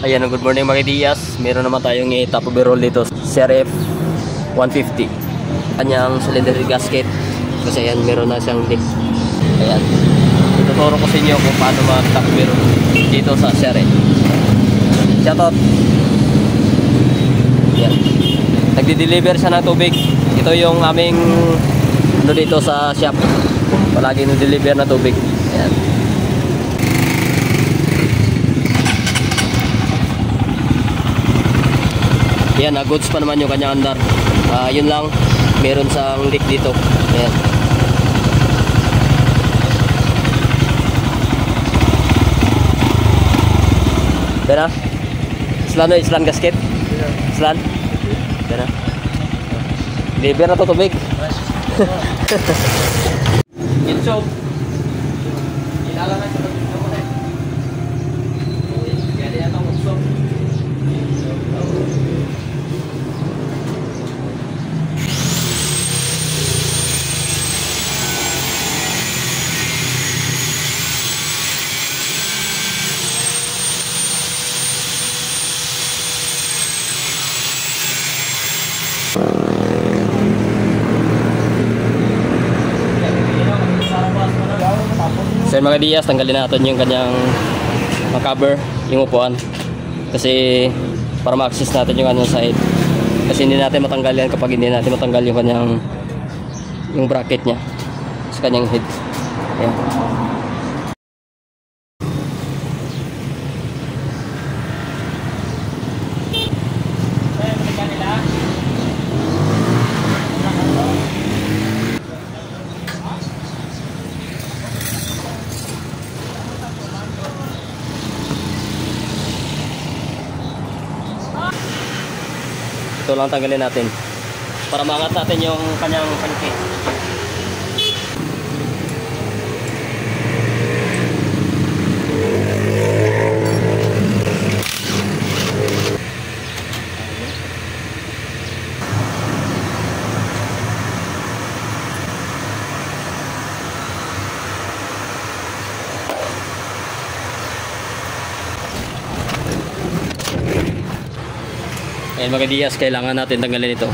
Ayan, good morning mga Diaz. Meron naman tayong top overhaul dito, CRF 150. Kanyang cylinder gasket. Kasi ayan, meron na siyang leak. Ayan. Ituturo ko sa inyo kung paano mag-top overhaul dito sa CRF. Shoutout. Ayan. Nagdi-deliver siya ng tubig. Ito yung aming dito sa shop. Palagi nag-deliver na tubig. Ayan. Ayan, goods pa naman yung kanyang andar. Yun lang, meron sang leak dito. Ayan. Tara. Islan gasket. Islan. Tara. Deliver na to tubig. Inso. Ilalang na sa tubig na mo. Kaya yan ang utso. So mga Diaz, tanggalin natin yung kanyang cover, yung upuan. Kasi para ma-access natin yung kanyang side. Kasi hindi natin matanggal yan kapag hindi natin matanggal yung kanyang bracket nya sa kanyang head. Ayan. Ito lang tanggalin natin para maangat natin yung kanyang paniki. Ayan mga Diaz, kailangan natin tanggalin ito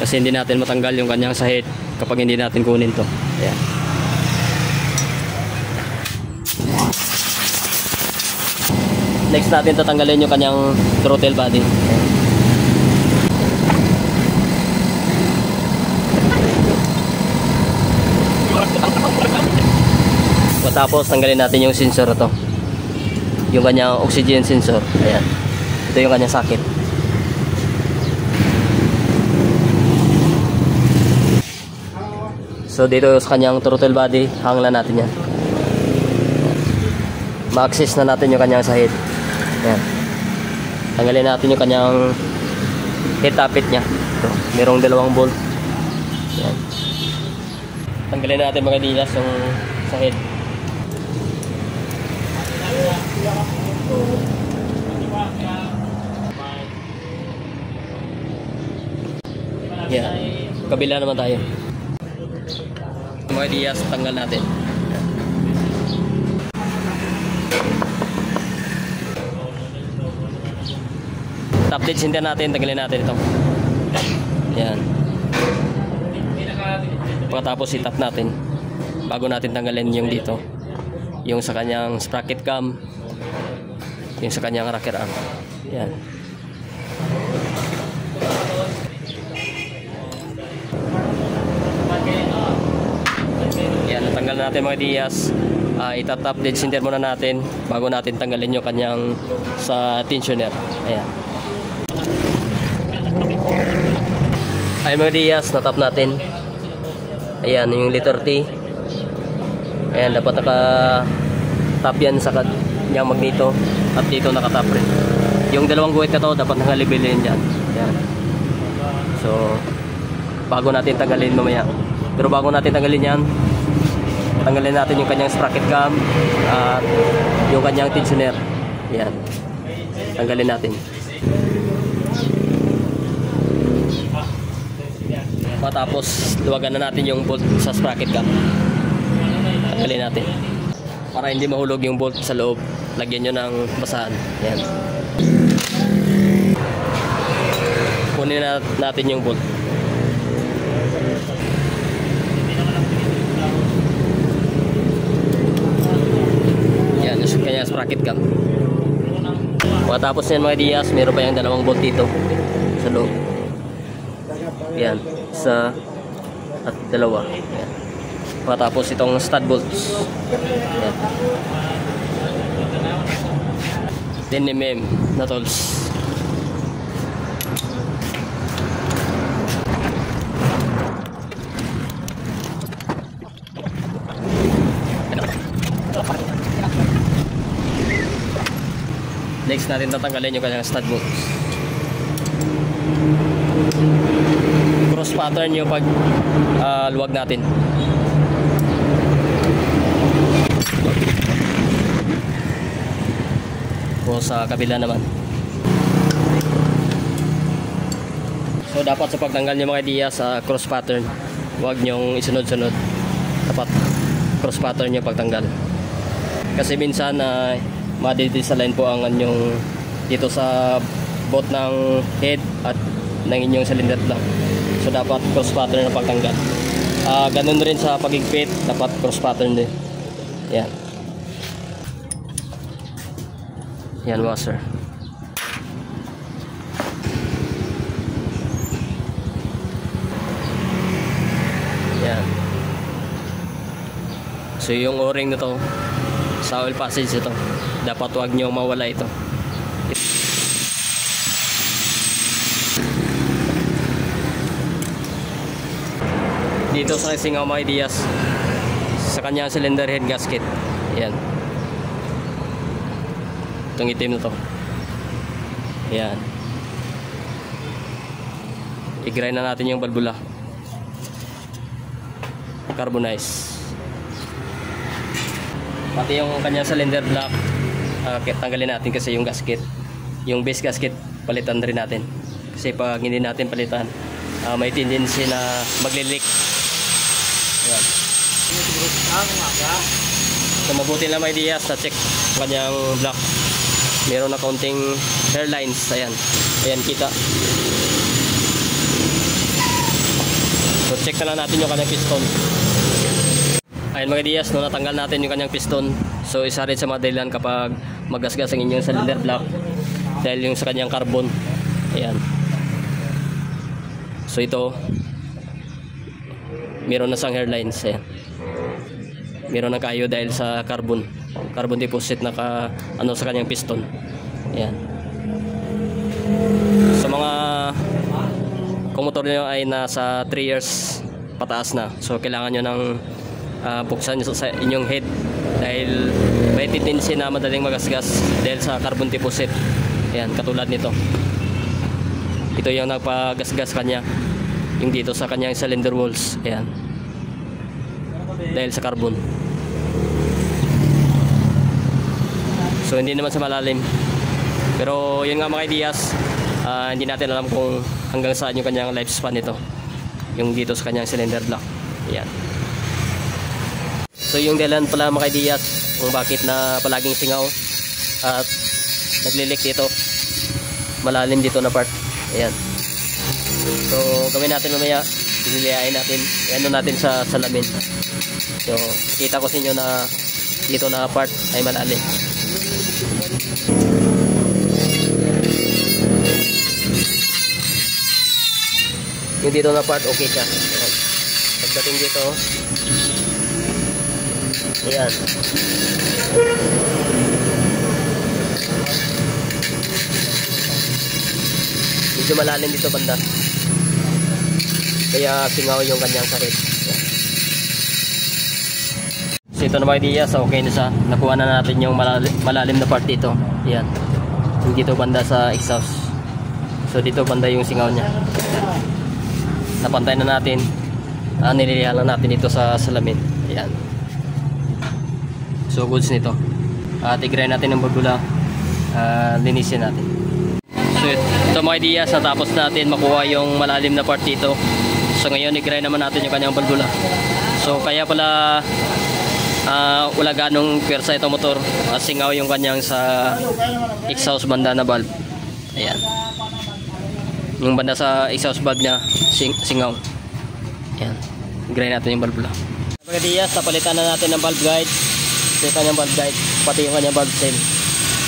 kasi hindi natin matanggal yung kanyang sahid kapag hindi natin kunin to. Ayan. Next natin tatanggalin yung kanyang throttle body. Tapos tanggalin natin yung sensor ito, yung kanyang oxygen sensor. Ayan. Ito yung kanyang socket. So dito sa kanyang throttle body, hanglan natin yan. Ma-access na natin yung kanyang sahid. Ayan. Tanggalin natin yung kanyang head tappet nya. Ito, merong 2 bolt. Ayan. Tanggalin natin mga Diaz yung sahid. Ayan. Kabila naman tayo. Mga Diaz, tanggal natin. Top dead center natin, tanggalin natin ito. Yan. Pagkatapos i-tap natin bago natin tanggalin yung dito, yung sa kanyang sprocket cam, yung sa kanyang rocker arm. Yan. Yan, natanggal natin mga Diaz. Itatap dead center muna natin bago natin tanggalin yung kanyang sa tensioner. Ayan. Ay mga Diaz, natap natin. Ayan, yung letter T. Ayan, dapat naka-tap yan sa kanyang magneto. At dito naka-tap rin. Yung 2 guhit na to, dapat nakalibilin dyan. Ayan. So, bago natin tanggalin mamaya. Pero bago natin tanggalin yan, tanggalin natin yung kanyang sprocket cam at yung kanyang tensioner. Yan. Tanggalin natin. Tapos luwagan na natin yung bolt sa sprocket cam. Tanggalin natin. para hindi mahulog yung bolt sa loob. Lagyan nyo ng basahan. Yan. Kunin natin yung bolt. Yan, yung kanya sprocket cam. Pagkatapos yan mga Diaz, meron pa yung dalawang bolt dito sa loob. Yan, isa at dalawa. Yan. Pagkatapos itong stud bolts. Yan. 10mm na tools. Next natin tatanggalin yung kanyang stud bolts. Cross pattern yung pag luwag natin. O sa kabila naman. So dapat sa pagtanggal nyo mga Diaz sa cross pattern, huwag nyong isunod-sunod. Dapat cross pattern yung pagtanggal. Kasi minsan madidisalign po ang anyong dito sa both ng head at ng inyong cylinder block. So dapat cross pattern na pagtanggal. Ganun rin sa pagigpit, dapat cross pattern din. Yan. Yan washer. Yan. So yung o-ring na to sa oil passage ito, dapat wag nyo mawala ito. Dito sa singaw mga Diaz, sa kanyang cylinder head gasket. Yan. Itong itim na to. Yan. I-grind na natin yung balbula. Carbonize. Pati yung kanyang cylinder block, tanggalin natin kasi yung gasket. Yung base gasket, palitan rin natin. Kasi pag hindi natin palitan, may tendency na magli-leak. Yan. So mabuti lang may Diaz na check kanyang block. Meron na kaunting hairlines. Ayan. Ayan kita. So check na lang natin yung kanyang piston. Ayan mga Diaz, no, natanggal natin yung kanyang piston. So isa rin sa mga dahilan kapag magasgas ang inyong cylinder block dahil yung sa kanyang carbon. Ayan. So ito, meron na sang hairlines. Ayan. Meron na kayo dahil sa carbon deposit na sa kanyang piston. Ayan. So mga kung motor nyo ay nasa 3 years pataas na, so kailangan nyo ng buksan nyo sa inyong head dahil may tendency na madaling magasgas dahil sa carbon deposit. Ayan, katulad nito. Ito yung nagpagasgas kanya, yung dito sa kanyang cylinder walls. Ayan, dahil sa carbon. So hindi naman sa malalim, pero yun nga mga Diaz, hindi natin alam kung hanggang saan yung kanyang lifespan nito, yung dito sa kanyang cylinder block. Ayan. So yung dahilan pala mga Diaz kung bakit na palaging singaw at naglilik dito, malalim dito na part. Ayan. So gawin natin mamaya, ililihain natin, ano natin sa salamin. So kita ko sa inyo na dito na part ay malalim. Yung dito na part okay siya. Pagdating dito, ayan, medyo malalim dito banda, kaya singaw yung kanyang sakit. So ito na mga Diaz, okay na siya. Nakuha na natin yung malalim na part dito. Ayan, yung dito banda sa exhaust. So dito banda yung singaw niya. Napantay na natin. Nililihan lang natin ito sa salamin. Ayan. So goods nito. I-grind natin ng balbula. Linisin natin. So ito mga Diaz, natapos natin makuha yung malalim na part dito. So ngayon i-grind naman natin yung kanyang balbula. So kaya pala wala ganong pwersa itong motor. Singaw yung kanyang sa exhaust banda na valve. Ayan. Yung banda sa exhaust valve niya, singaw. Ayan. Grind natin yung valve lang. Mga Diaz, napalitan na natin ng valve guide. Ito yung kanyang valve guide, pati yung kanyang valve seal.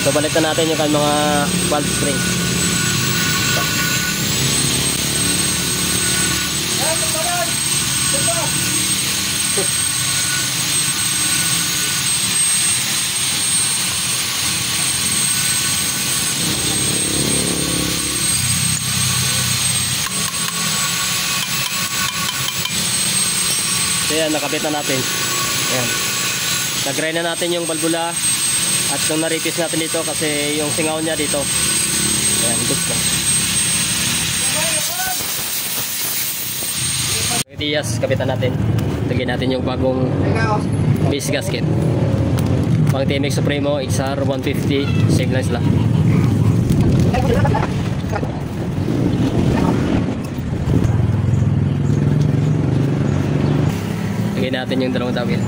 So balitan natin yung kanyang mga valve spring. So yan, nakabit na natin. Ayan. Nag-grind na natin yung valvula. At nung na-replace natin dito kasi yung singaw niya dito. Ayan, goods na. Diaz, kapitan natin. Lagyan natin yung bagong base gasket. Pang TMX Supremo XR 150. Same lines lang. Lagyan natin yung dalawang tawil.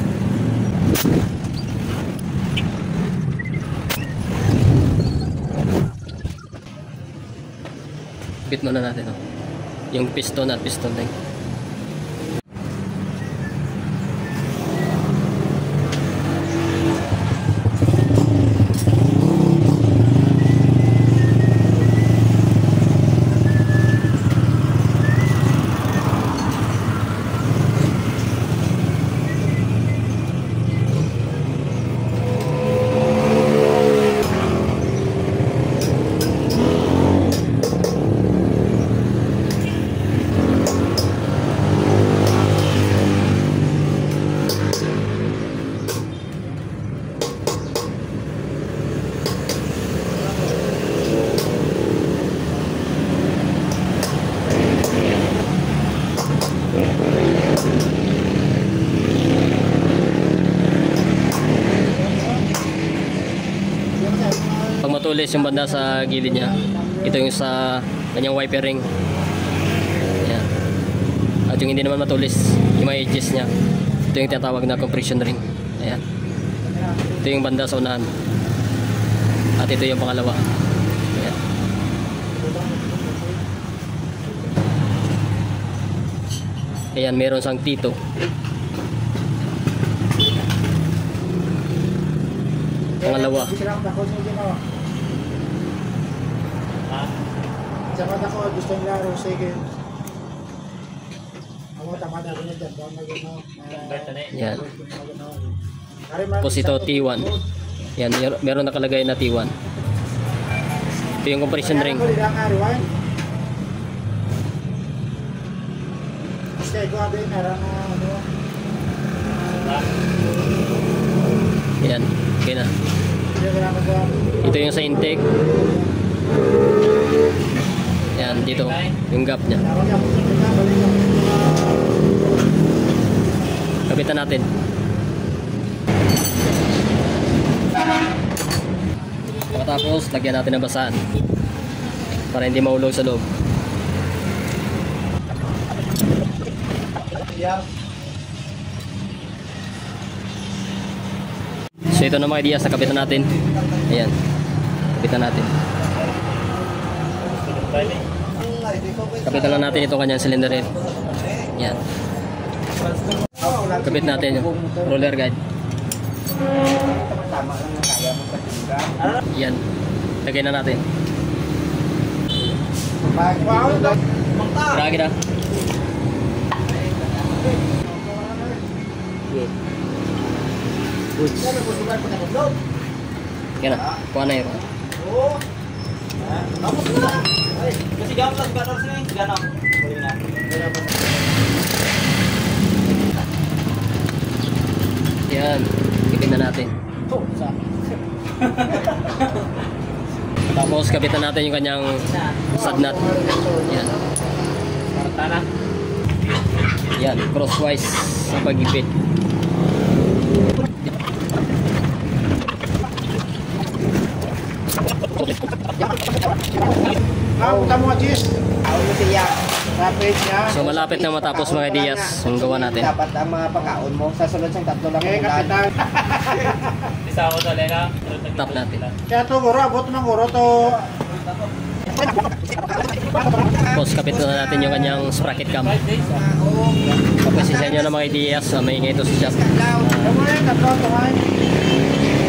Bit muna natin yung piston at piston ring. Pag matulis yung banda sa gilid niya, ito yung sa kanyang wiper ring. Ayan. At yung hindi naman matulis, yung mga edges niya, ito yung tinatawag na compression ring. Ayan. Ito yung banda sa unahan. At ito yung pangalawa. Ayan. Ayan, meron sang tito. Pangalawa. Sapat ako, gusto nyo laro, sige. Ako, tamad ako na dyan. Yan. Tapos ito T1. Yan, meron nakalagay na T1. Ito yung compression ring. Yan, okay na. Ito yung sa intake. Yan, dito yung gap niya. Kapitan natin. Pagkatapos, lagyan natin ng basahan para hindi maulog sa loob. So ito na mga Diaz, kapitan natin. Ayan, kapitan natin. Kapitan lang natin itong kanyang cylinder head. Yan. Kapit natin yung roller guide. Yan. Lagay na natin. Dragin na. Goods. Yan na. Kuha na yun. Kasi gamit lang ganun sini, ganun. Boleh na. Yan, kitin na natin. Tapos kapitan natin yung kanyang stud nut. Yan. Tana. Yan, crosswise sa pag-ipit. Punta mo, Jis. Ako mo siya. Sa page niya. So malapit na matapos mga ideas yung gawa natin. Dapat ang mga pagkaon mo, sa sunod siyang tatlo lang Okay, ulan. kapitan. Tap natin. Kaya to, guro, abot ng guro to. Tapos kapit na natin yung kanyang sprocket cam. Tapos isa nyo na mga ideas, maingay ito sa shop. Ano mo yan, tatlo, tumain.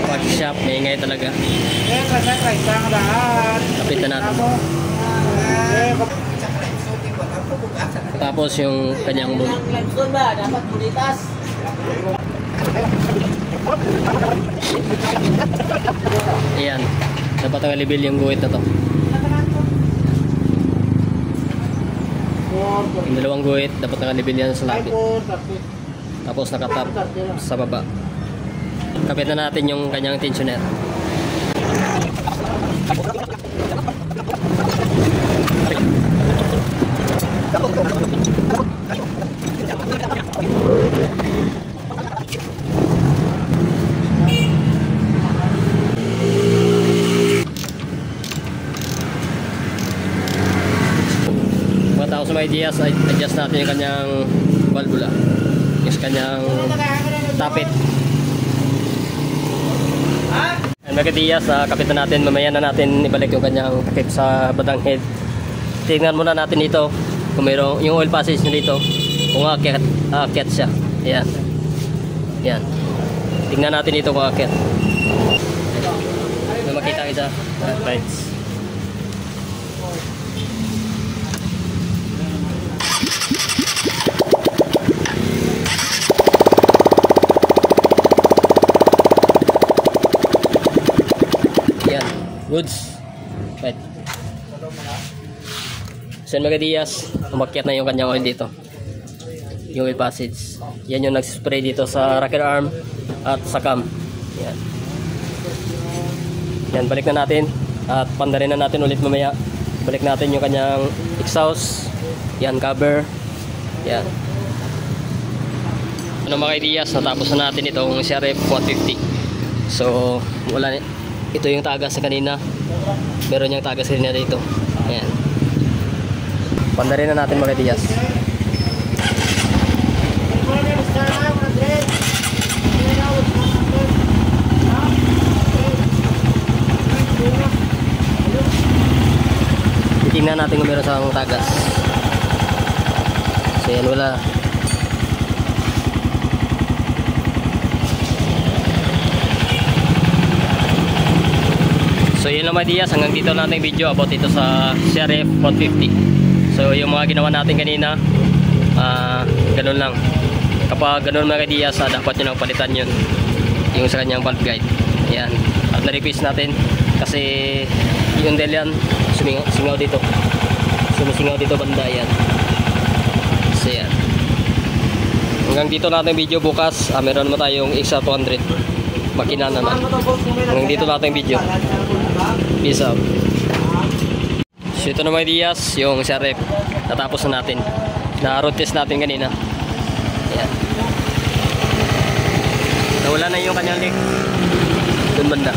Pag shop, maingay talaga. Eh, try isang lahat. Kapit na natin. Tapos yung kanyang mood. Limestone ba? Dapat bulitas. Ayan. Dapat ang level yung guhit na to. Yung dalawang guhit, dapat ang level yan sa lapit. Tapos nakatap sa baba. Kapit na natin yung kanyang tensioner. Matapos may ideas, adjust natin yung kanyang valvula. Yung kanyang tapit. Mga ideas, kapit na natin. Mamaya na natin ibalik yung kanyang takip sa badang head. Tingnan muna natin dito kung mayroong yung oil passage na dito, kung aakyat siya. Ayan. Ayan. Tingnan natin dito kung aakyat. May makita kita. Lights. Ayan. Goods. Right. Sen Magadias, umakyat na yung kanyang oil dito. Yung oil passage. Yan yung nag-spray dito sa rocker arm at sa cam. Yan. Yan, balik na natin. At pandarin na natin ulit mamaya. Balik natin yung kanyang exhaust. Yan, cover. Yan. Ano mga ideas, natapos na natin itong CRF 150. So, wala na. Ito yung tagas sa kanina. Meron yung tagas kanina dito. Ayan. Pandarin na natin mga ideas. Titingnan natin kung meron sa tagas. So yan, wala. So yun lang mga ideas, hanggang dito natin video about ito sa CRF 150. So yung mga ginawa natin kanina, ganun lang. Kapag ganun mga ideas, dapat nyo nang palitan yun, yung sa kanyang valve guide. Ayan. At na-replace natin kasi yung del yan singaw dito, sumisingaw dito banda. Yan. So yan, hanggang dito natin video. Bukas meron mo tayong XR 200 makina naman. Hanggang dito natin video. Peace out. So ito na mga ideas, yung CRF natapos na natin, na road test natin kanina. Ayan. Nawala na yung kanyang leak dun banda.